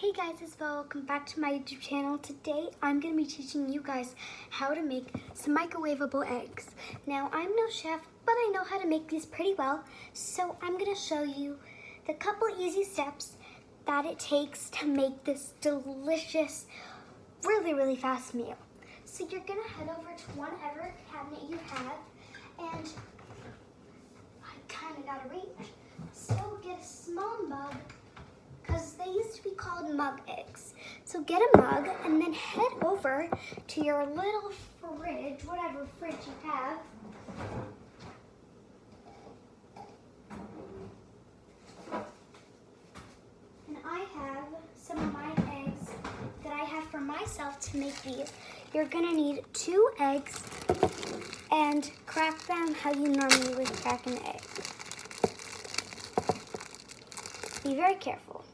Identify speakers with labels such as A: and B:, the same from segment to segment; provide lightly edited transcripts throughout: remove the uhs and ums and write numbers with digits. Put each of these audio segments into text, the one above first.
A: Hey guys, it's Val. Welcome back to my YouTube channel. Today I'm going to be teaching you guys how to make some microwavable eggs. Now I'm no chef, but I know how to make these pretty well. So I'm going to show you the couple easy steps that it takes to make this delicious, really fast meal. So you're going to head over to whatever cabinet you have, and I kind of got to reach. So get a small mug, because they used to be called mug eggs. So get a mug and then head over to your little fridge, whatever fridge you have. And I have some of my eggs that I have for myself to make these. You're gonna need 2 eggs and crack them how you normally would crack an egg. Be very careful.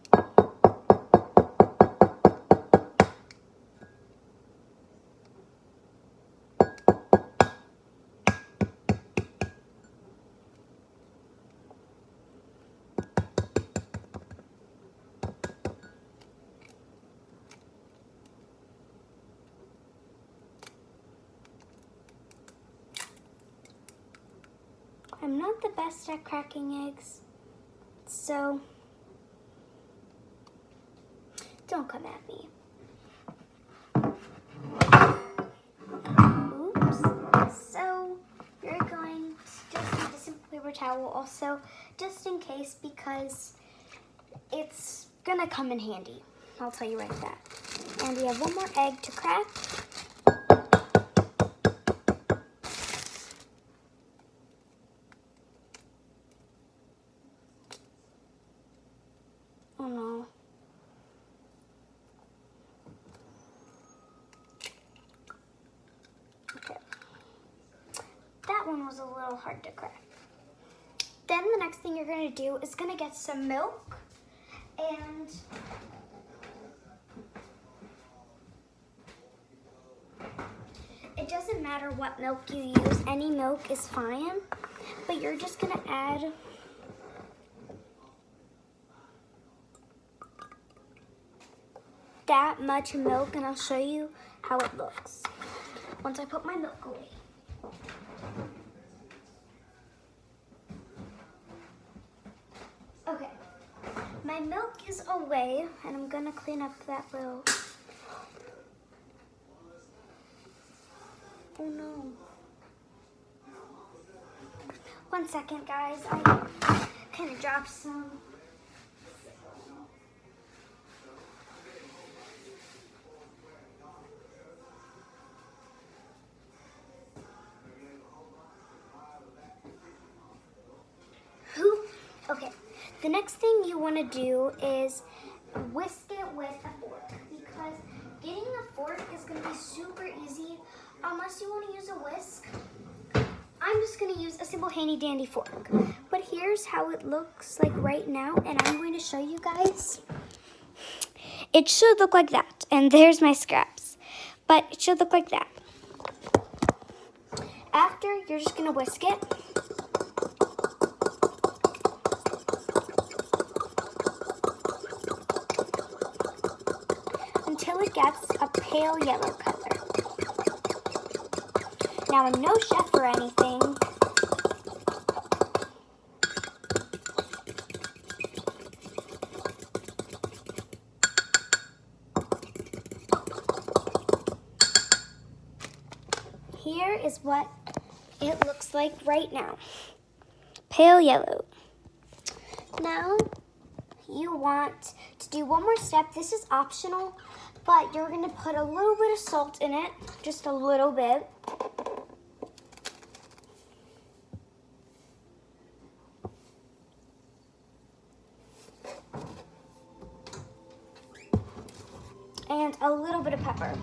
A: I'm not the best at cracking eggs, so don't come at me. Oops. So you're going to just need a simple paper towel also, just in case, because it's gonna come in handy. I'll tell you right that. And we have 1 more egg to crack. Oh no. Okay. That one was a little hard to crack. Then the next thing you're gonna do is gonna get some milk, and it doesn't matter what milk you use, any milk is fine, but you're just gonna add that much milk, and I'll show you how it looks once I put my milk away. Okay, my milk is away, and I'm gonna clean up that little, oh no. 1 second, guys, I kind of dropped some. Okay, the next thing you want to do is whisk it with a fork, because getting a fork is going to be super easy unless you want to use a whisk. I'm just going to use a simple handy dandy fork. But here's how it looks like right now, and I'm going to show you guys. It should look like that, and there's my scraps, but it should look like that. After, you're just going to whisk it. Until it gets a pale yellow color. Now, I'm no chef or anything, here is what it looks like right now. Pale yellow. Now, you want to do 1 more step. This is optional, but you're going to put a little bit of salt in it, just a little bit. And a little bit of pepper.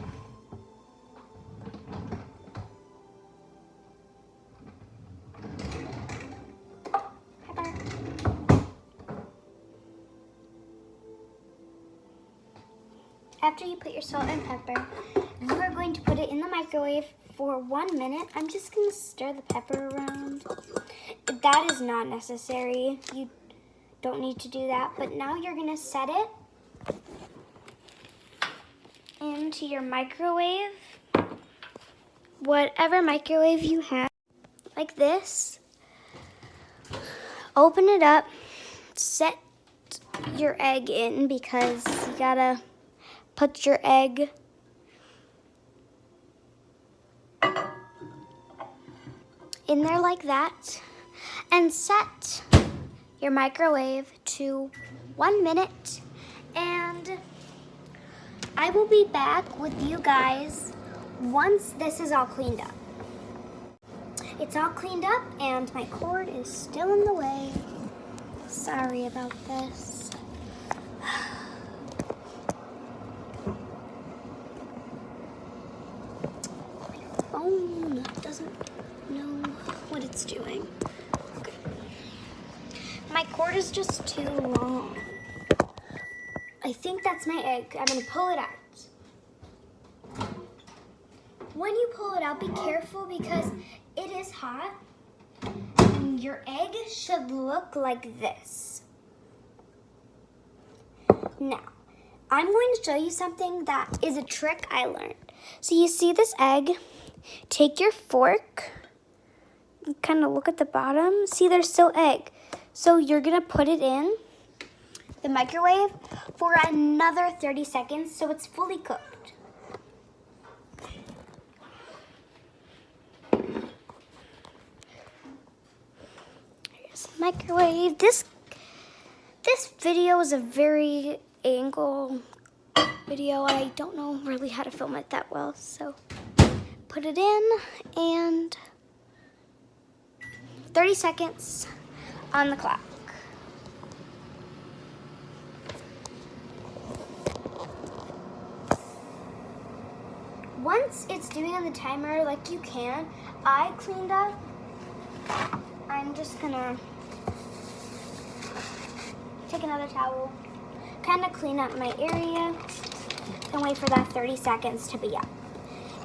A: After you put your salt and pepper, you are going to put it in the microwave for 1 minute. I'm just going to stir the pepper around. That is not necessary. You don't need to do that. But now you're going to set it into your microwave, whatever microwave you have, like this. Open it up, set your egg in because you gotta put your egg in there like that, and set your microwave to 1 minute, and I will be back with you guys once this is all cleaned up. It's all cleaned up and my cord is still in the way. Sorry about this. My phone doesn't know what it's doing. Okay. My cord is just too long. I think that's my egg. I'm gonna pull it out. When you pull it out, be careful because it is hot. And your egg should look like this. Now, I'm going to show you something that is a trick I learned. So you see this egg? Take your fork, kind of look at the bottom. See, there's still egg. So you're gonna put it in the microwave for another 30 seconds so it's fully cooked. Here's the microwave. This video is a very angle video. I don't know really how to film it that well, so put it in and 30 seconds on the clock. Once it's doing on the timer, like you can, I cleaned up. I'm just gonna take another towel, kind of clean up my area, and wait for that 30 seconds to be up.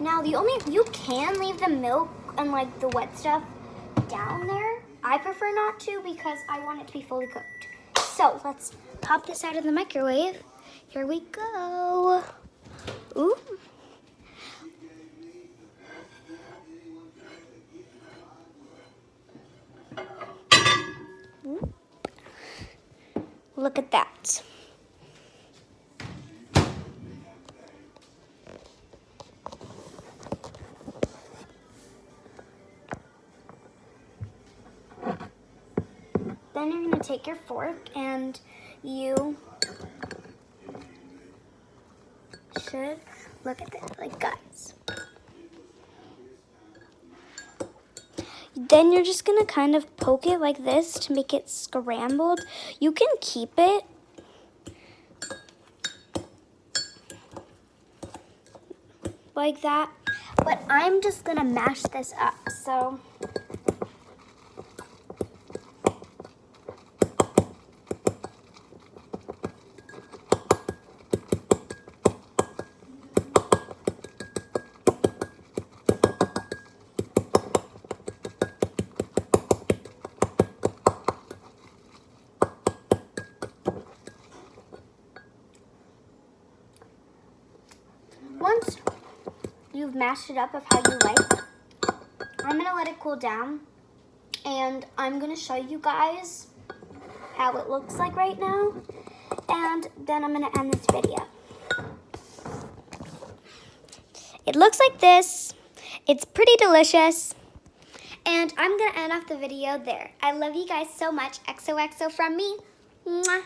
A: Now, you can leave the milk and like the wet stuff down there. I prefer not to because I want it to be fully cooked. So let's pop this out of the microwave. Here we go. Ooh. Look at that. Then you're gonna take your fork and you should look at this, like guys. Then you're just gonna kind of poke it like this to make it scrambled. You can keep it like that, but I'm just gonna mash this up, so. Once you've mashed it up of how you like, I'm gonna let it cool down and I'm gonna show you guys how it looks like right now, and then I'm gonna end this video. It looks like this. It's pretty delicious. And I'm gonna end off the video there. I love you guys so much. XOXO from me. Mwah.